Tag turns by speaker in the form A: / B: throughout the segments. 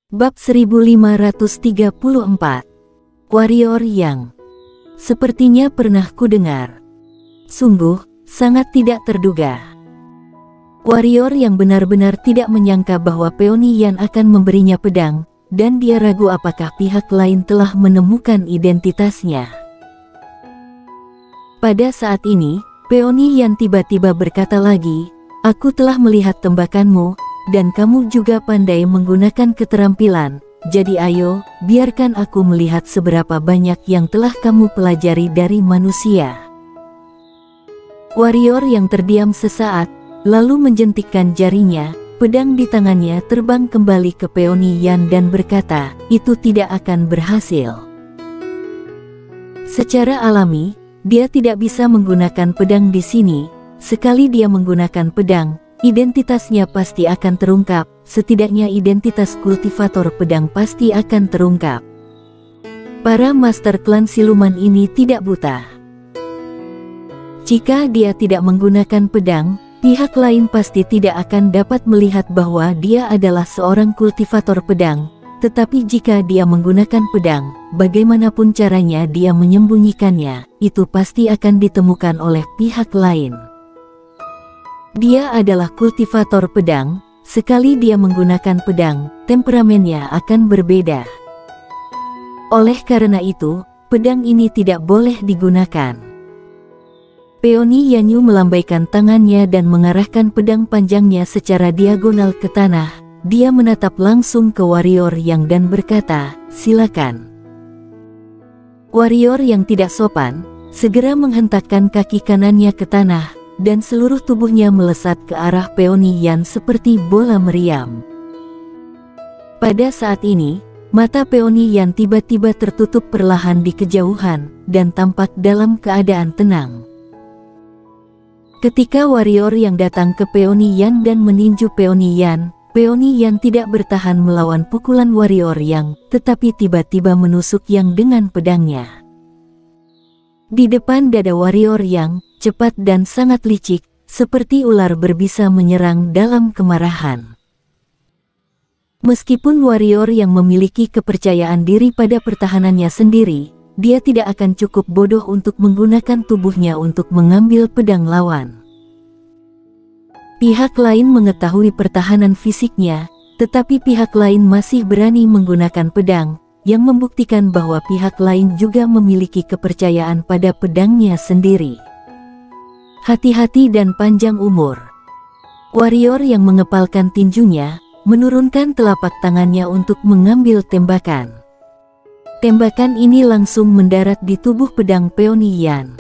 A: Bab 1534. Warrior yang sepertinya pernah kudengar. Sungguh, sangat tidak terduga. Warrior yang benar-benar tidak menyangka bahwa Peony Yan akan memberinya pedang, dan dia ragu apakah pihak lain telah menemukan identitasnya. Pada saat ini, Peony Yan tiba-tiba berkata lagi, "Aku telah melihat tembakanmu, dan kamu juga pandai menggunakan keterampilan, jadi ayo, biarkan aku melihat seberapa banyak yang telah kamu pelajari dari manusia." Warrior yang terdiam sesaat, lalu menjentikkan jarinya, pedang di tangannya terbang kembali ke Peony Yan dan berkata, "Itu tidak akan berhasil." Secara alami, dia tidak bisa menggunakan pedang di sini. Sekali dia menggunakan pedang, identitasnya pasti akan terungkap, setidaknya identitas kultivator pedang pasti akan terungkap. Para master klan siluman ini tidak buta. Jika dia tidak menggunakan pedang, pihak lain pasti tidak akan dapat melihat bahwa dia adalah seorang kultivator pedang. Tetapi jika dia menggunakan pedang, bagaimanapun caranya dia menyembunyikannya, itu pasti akan ditemukan oleh pihak lain. Dia adalah kultivator pedang, sekali dia menggunakan pedang, temperamennya akan berbeda. Oleh karena itu, pedang ini tidak boleh digunakan. Peony Yanyu melambaikan tangannya dan mengarahkan pedang panjangnya secara diagonal ke tanah. Dia menatap langsung ke warrior yang dan berkata, "Silakan." Warrior yang tidak sopan, segera menghentakkan kaki kanannya ke tanah, dan seluruh tubuhnya melesat ke arah Peony Yan seperti bola meriam. Pada saat ini, mata Peony Yan tiba-tiba tertutup perlahan di kejauhan, dan tampak dalam keadaan tenang. Ketika warrior yang datang ke Peony Yan dan meninju Peony Yan tidak bertahan melawan pukulan warrior yang, tetapi tiba-tiba menusuk Yang dengan pedangnya. Di depan dada warrior yang, cepat dan sangat licik, seperti ular berbisa menyerang dalam kemarahan. Meskipun warrior yang memiliki kepercayaan diri pada pertahanannya sendiri, dia tidak akan cukup bodoh untuk menggunakan tubuhnya untuk mengambil pedang lawan. Pihak lain mengetahui pertahanan fisiknya, tetapi pihak lain masih berani menggunakan pedang, yang membuktikan bahwa pihak lain juga memiliki kepercayaan pada pedangnya sendiri. Hati-hati dan panjang umur. Warrior yang mengepalkan tinjunya, menurunkan telapak tangannya untuk mengambil tembakan. Tembakan ini langsung mendarat di tubuh pedang Peony Yan.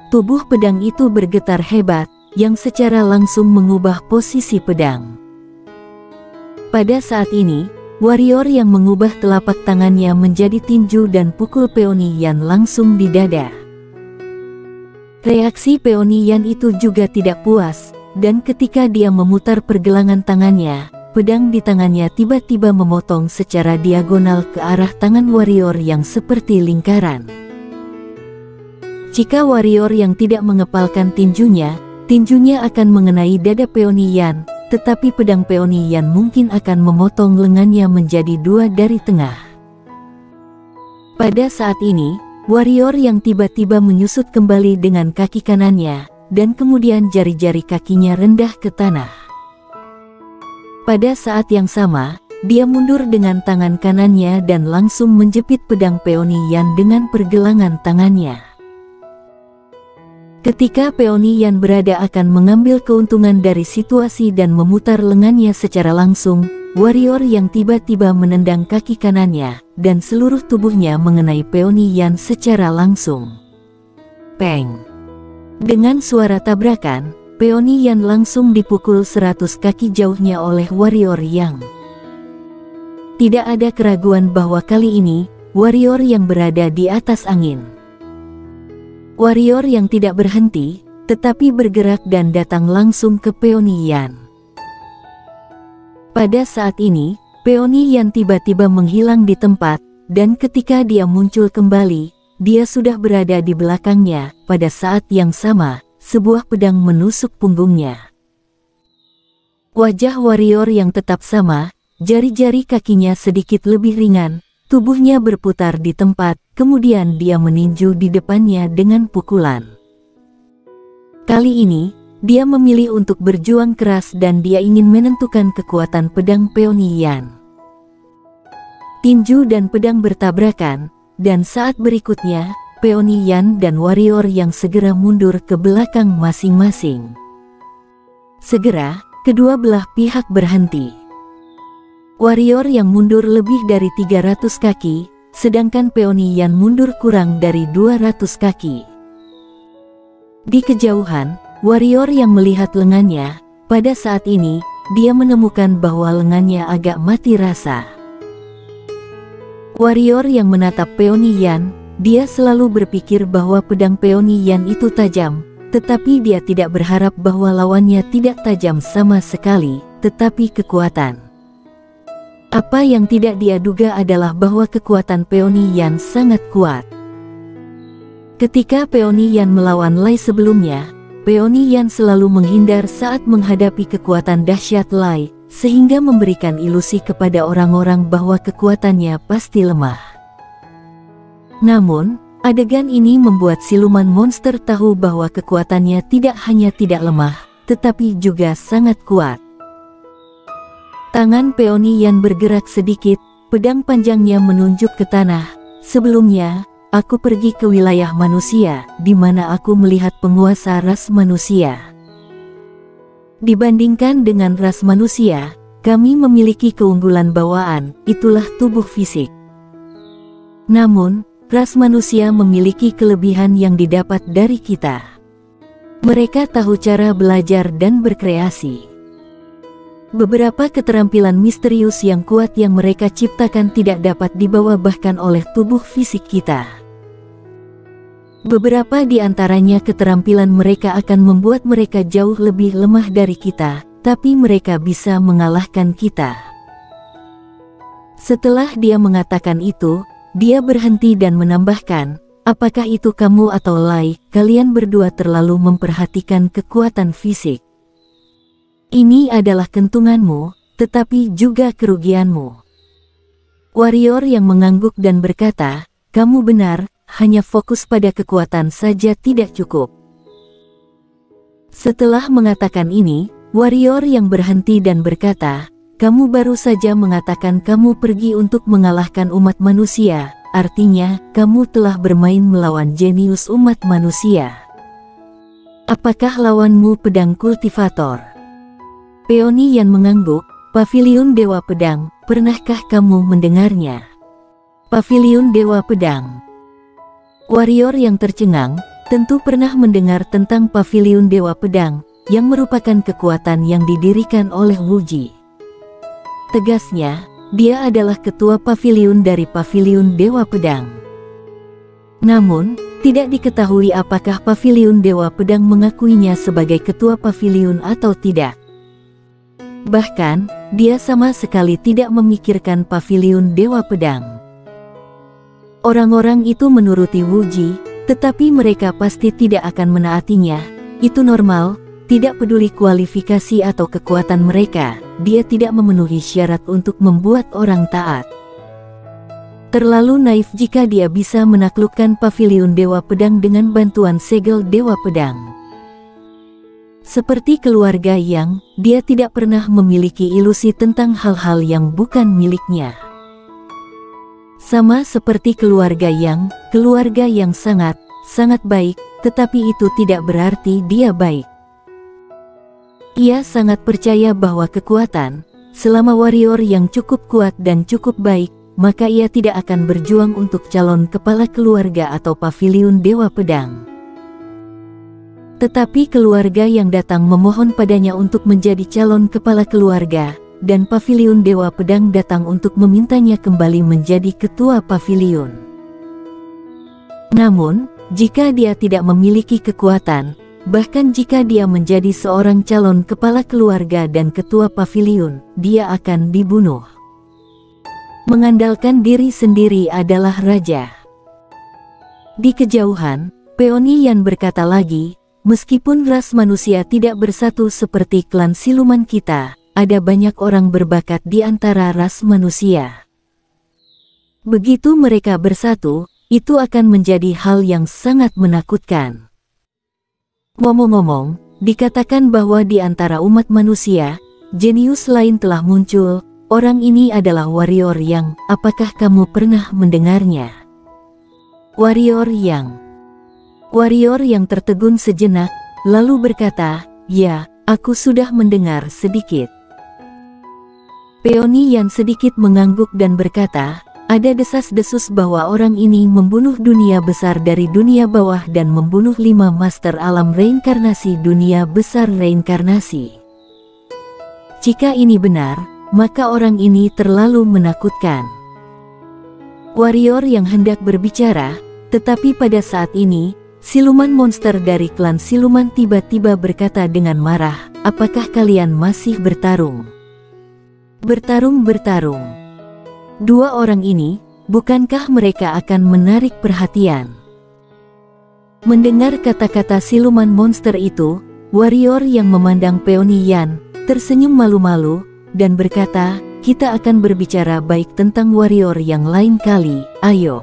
A: Tubuh pedang itu bergetar hebat, yang secara langsung mengubah posisi pedang. Pada saat ini, warrior yang mengubah telapak tangannya menjadi tinju dan pukul Peony Yan langsung di dada. Reaksi Peony Yan itu juga tidak puas, dan ketika dia memutar pergelangan tangannya, pedang di tangannya tiba-tiba memotong secara diagonal ke arah tangan warrior yang seperti lingkaran. Jika warrior yang tidak mengepalkan tinjunya akan mengenai dada Peony Yan, tetapi pedang Peony Yan mungkin akan memotong lengannya menjadi dua dari tengah. Pada saat ini, warrior yang tiba-tiba menyusut kembali dengan kaki kanannya, dan kemudian jari-jari kakinya rendah ke tanah. Pada saat yang sama, dia mundur dengan tangan kanannya dan langsung menjepit pedang Peony Yan dengan pergelangan tangannya. Ketika Peony Yan berada akan mengambil keuntungan dari situasi dan memutar lengannya secara langsung, warrior yang tiba-tiba menendang kaki kanannya, dan seluruh tubuhnya mengenai Peony Yan secara langsung. Peng! Dengan suara tabrakan, Peony Yan langsung dipukul 100 kaki jauhnya oleh warrior yang. Tidak ada keraguan bahwa kali ini, warrior yang berada di atas angin. Warrior yang tidak berhenti, tetapi bergerak dan datang langsung ke Peony Yan. Pada saat ini, Peony Yan tiba-tiba menghilang di tempat, dan ketika dia muncul kembali, dia sudah berada di belakangnya. Pada saat yang sama, sebuah pedang menusuk punggungnya. Wajah warrior yang tetap sama, jari-jari kakinya sedikit lebih ringan, tubuhnya berputar di tempat, kemudian dia meninju di depannya dengan pukulan. Kali ini, dia memilih untuk berjuang keras dan dia ingin menentukan kekuatan pedang Peony Yan. Tinju dan pedang bertabrakan, dan saat berikutnya, Peony Yan dan warrior yang segera mundur ke belakang masing-masing. Segera, kedua belah pihak berhenti. Warrior yang mundur lebih dari 300 kaki, sedangkan Peony Yan mundur kurang dari 200 kaki. Di kejauhan, warrior yang melihat lengannya, pada saat ini, dia menemukan bahwa lengannya agak mati rasa. Warrior yang menatap Peony Yan, dia selalu berpikir bahwa pedang Peony Yan itu tajam, tetapi dia tidak berharap bahwa lawannya tidak tajam sama sekali, tetapi kekuatan. Apa yang tidak dia duga adalah bahwa kekuatan Peony Yan sangat kuat. Ketika Peony Yan melawan Lai sebelumnya, Peony Yan selalu menghindar saat menghadapi kekuatan dahsyat Lai, sehingga memberikan ilusi kepada orang-orang bahwa kekuatannya pasti lemah. Namun, adegan ini membuat siluman monster tahu bahwa kekuatannya tidak hanya tidak lemah, tetapi juga sangat kuat. Tangan Peony Yan bergerak sedikit, pedang panjangnya menunjuk ke tanah. Sebelumnya, aku pergi ke wilayah manusia, di mana aku melihat penguasa ras manusia. Dibandingkan dengan ras manusia, kami memiliki keunggulan bawaan, itulah tubuh fisik. Namun, ras manusia memiliki kelebihan yang didapat dari kita. Mereka tahu cara belajar dan berkreasi. Beberapa keterampilan misterius yang kuat yang mereka ciptakan tidak dapat dibawa bahkan oleh tubuh fisik kita. Beberapa di antaranya keterampilan mereka akan membuat mereka jauh lebih lemah dari kita, tapi mereka bisa mengalahkan kita. Setelah dia mengatakan itu, dia berhenti dan menambahkan, apakah itu kamu atau Lai, kalian berdua terlalu memperhatikan kekuatan fisik. Ini adalah kentunganmu, tetapi juga kerugianmu. Warrior yang mengangguk dan berkata, kamu benar, hanya fokus pada kekuatan saja tidak cukup. Setelah mengatakan ini, warrior yang berhenti dan berkata, kamu baru saja mengatakan kamu pergi untuk mengalahkan umat manusia, artinya, kamu telah bermain melawan jenius umat manusia. Apakah lawanmu pedang kultivator? Peony Yan mengangguk, Paviliun Dewa Pedang, pernahkah kamu mendengarnya? Paviliun Dewa Pedang. Warrior yang tercengang, tentu pernah mendengar tentang Paviliun Dewa Pedang, yang merupakan kekuatan yang didirikan oleh Wuji. Tegasnya, dia adalah ketua paviliun dari Paviliun Dewa Pedang. Namun, tidak diketahui apakah Paviliun Dewa Pedang mengakuinya sebagai ketua paviliun atau tidak. Bahkan, dia sama sekali tidak memikirkan Paviliun Dewa Pedang. Orang-orang itu menuruti Wuji, tetapi mereka pasti tidak akan menaatinya. Itu normal, tidak peduli kualifikasi atau kekuatan mereka, dia tidak memenuhi syarat untuk membuat orang taat. Terlalu naif jika dia bisa menaklukkan Paviliun Dewa Pedang dengan bantuan segel Dewa Pedang. Seperti keluarga yang, dia tidak pernah memiliki ilusi tentang hal-hal yang bukan miliknya. Sama seperti keluarga yang sangat baik, tetapi itu tidak berarti dia baik. Ia sangat percaya bahwa kekuatan, selama warrior yang cukup kuat dan cukup baik, maka ia tidak akan berjuang untuk calon kepala keluarga atau Paviliun Dewa Pedang. Tetapi keluarga yang datang memohon padanya untuk menjadi calon kepala keluarga, dan Paviliun Dewa Pedang datang untuk memintanya kembali menjadi ketua paviliun. Namun, jika dia tidak memiliki kekuatan, bahkan jika dia menjadi seorang calon kepala keluarga dan ketua paviliun, dia akan dibunuh. Mengandalkan diri sendiri adalah raja. Di kejauhan, Peony Yan berkata lagi, meskipun ras manusia tidak bersatu seperti klan siluman kita, ada banyak orang berbakat di antara ras manusia. Begitu mereka bersatu, itu akan menjadi hal yang sangat menakutkan. Ngomong-ngomong, dikatakan bahwa di antara umat manusia, jenius lain telah muncul. Orang ini adalah Warrior Yang. Apakah kamu pernah mendengarnya? Warrior Yang. Warrior Yang tertegun sejenak, lalu berkata, "Ya, aku sudah mendengar sedikit." Peony Yan sedikit mengangguk dan berkata, "Ada desas-desus bahwa orang ini membunuh dunia besar dari dunia bawah dan membunuh 5 master alam reinkarnasi dunia besar reinkarnasi. Jika ini benar, maka orang ini terlalu menakutkan." Warrior yang hendak berbicara, tetapi pada saat ini, siluman monster dari klan siluman tiba-tiba berkata dengan marah, "Apakah kalian masih bertarung? Bertarung. Dua orang ini, bukankah mereka akan menarik perhatian?" Mendengar kata-kata siluman monster itu, Warrior yang memandang Peony Yan, tersenyum malu-malu, dan berkata, "Kita akan berbicara baik tentang warrior yang lain kali, ayo."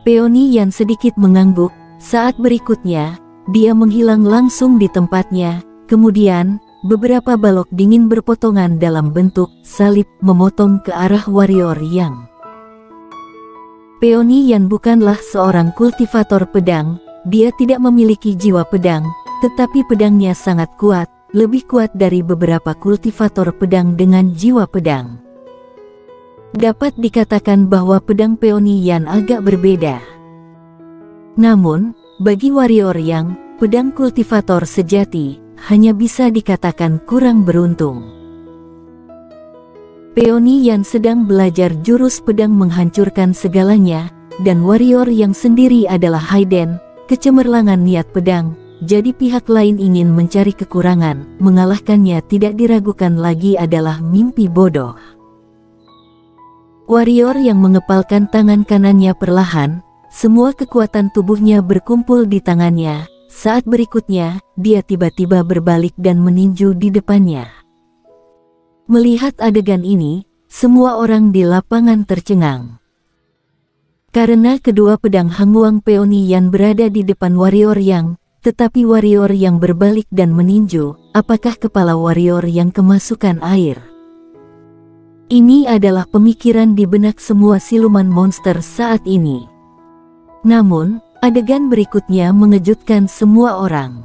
A: Peony Yan sedikit mengangguk. Saat berikutnya, dia menghilang langsung di tempatnya. Kemudian, beberapa balok dingin berpotongan dalam bentuk salib memotong ke arah Warrior Yang. Peony Yan bukanlah seorang kultivator pedang. Dia tidak memiliki jiwa pedang, tetapi pedangnya sangat kuat, lebih kuat dari beberapa kultivator pedang dengan jiwa pedang. Dapat dikatakan bahwa pedang Peony Yan agak berbeda. Namun, bagi Warrior Yang, pedang kultivator sejati hanya bisa dikatakan kurang beruntung. Peony Yan sedang belajar jurus pedang menghancurkan segalanya, dan Warrior Yang sendiri adalah Hayden, kecemerlangan niat pedang. Jadi pihak lain ingin mencari kekurangan, mengalahkannya tidak diragukan lagi adalah mimpi bodoh. Warrior yang mengepalkan tangan kanannya perlahan, semua kekuatan tubuhnya berkumpul di tangannya. Saat berikutnya, dia tiba-tiba berbalik dan meninju di depannya. Melihat adegan ini, semua orang di lapangan tercengang. Karena kedua pedang Hangwang Peony Yan berada di depan Warrior Yang, tetapi Warrior yang berbalik dan meninju, apakah kepala Warrior yang kemasukan air? Ini adalah pemikiran di benak semua siluman monster saat ini. Namun, adegan berikutnya mengejutkan semua orang.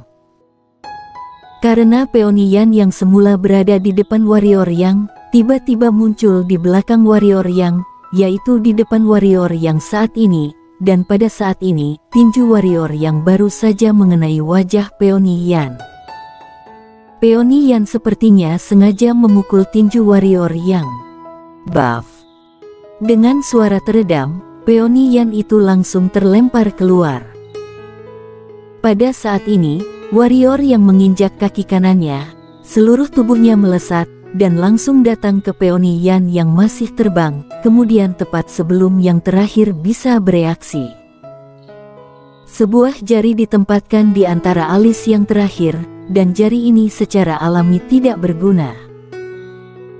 A: Karena Peony Yan yang semula berada di depan Warrior Yang, tiba-tiba muncul di belakang Warrior Yang, yaitu di depan Warrior yang saat ini. Dan pada saat ini, tinju Warrior yang baru saja mengenai wajah Peony Yan. Peony Yan sepertinya sengaja memukul tinju Warrior Yang. Buff. Dengan suara teredam, Peony Yan itu langsung terlempar keluar. Pada saat ini, Warrior yang menginjak kaki kanannya, seluruh tubuhnya melesat, dan langsung datang ke Peony Yan yang masih terbang, kemudian tepat sebelum yang terakhir bisa bereaksi. Sebuah jari ditempatkan di antara alis yang terakhir, dan jari ini secara alami tidak berguna.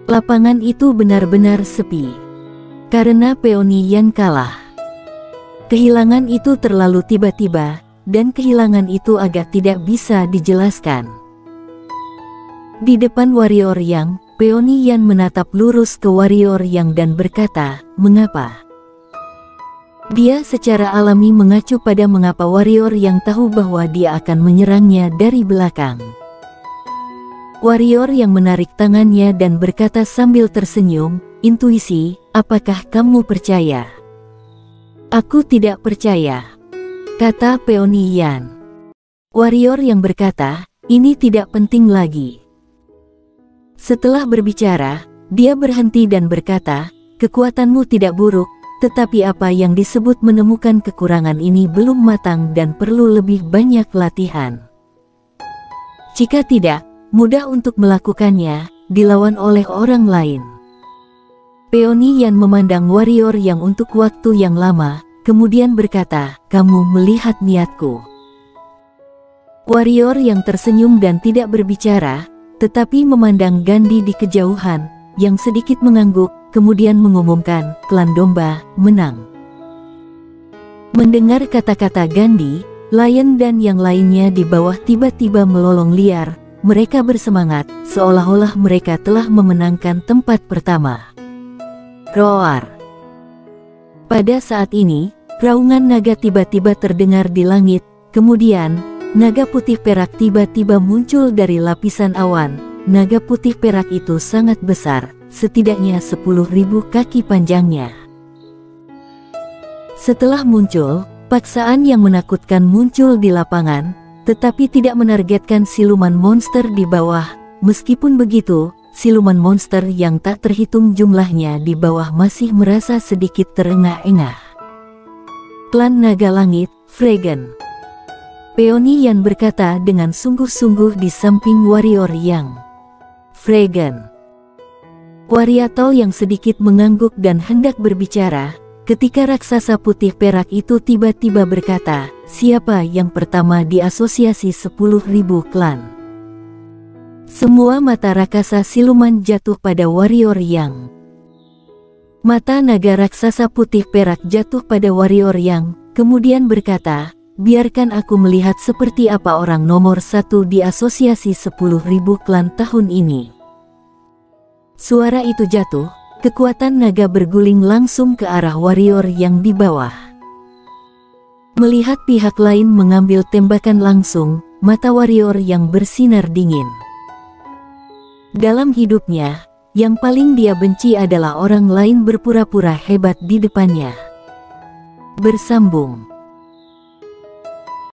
A: Lapangan itu benar-benar sepi. Karena Peony Yan kalah. Kehilangan itu terlalu tiba-tiba, dan kehilangan itu agak tidak bisa dijelaskan. Di depan Warrior Yang, Peony Yan menatap lurus ke Warrior Yang dan berkata, "Mengapa?" Dia secara alami mengacu pada mengapa Warrior Yang tahu bahwa dia akan menyerangnya dari belakang. Warrior Yang menarik tangannya dan berkata sambil tersenyum, "Intuisi, apakah kamu percaya?" "Aku tidak percaya," kata Peony Yan. Warrior Yang berkata, "Ini tidak penting lagi." Setelah berbicara, dia berhenti dan berkata, "Kekuatanmu tidak buruk, tetapi apa yang disebut menemukan kekurangan ini belum matang dan perlu lebih banyak latihan. Jika tidak, mudah untuk melakukannya, dilawan oleh orang lain." Peony Yan memandang Warrior yang untuk waktu yang lama, kemudian berkata, "Kamu melihat niatku." Warrior yang tersenyum dan tidak berbicara, tetapi memandang Gandhi di kejauhan, yang sedikit mengangguk, kemudian mengumumkan, klan domba menang. Mendengar kata-kata Gandhi, Lion dan yang lainnya di bawah tiba-tiba melolong liar. Mereka bersemangat, seolah-olah mereka telah memenangkan tempat pertama. Roar. Pada saat ini, raungan naga tiba-tiba terdengar di langit, kemudian, naga putih perak tiba-tiba muncul dari lapisan awan. Naga putih perak itu sangat besar, setidaknya 10.000 kaki panjangnya. Setelah muncul, paksaan yang menakutkan muncul di lapangan, tetapi tidak menargetkan siluman monster di bawah. Meskipun begitu, siluman monster yang tak terhitung jumlahnya di bawah masih merasa sedikit terengah-engah. Klan Naga Langit, Fregan. Peony Yan berkata dengan sungguh-sungguh di samping warrior yang Fregan. Wariatol yang sedikit mengangguk dan hendak berbicara, ketika raksasa putih perak itu tiba-tiba berkata, siapa yang pertama di asosiasi 10.000 klan? Semua mata raksasa siluman jatuh pada warrior yang. Mata naga raksasa putih perak jatuh pada warrior yang, kemudian berkata, biarkan aku melihat seperti apa orang nomor 1 di asosiasi 10.000 klan tahun ini. Suara itu jatuh, kekuatan naga berguling langsung ke arah warrior yang di bawah. Melihat pihak lain mengambil tembakan langsung, mata warrior yang bersinar dingin. Dalam hidupnya, yang paling dia benci adalah orang lain berpura-pura hebat di depannya. Bersambung.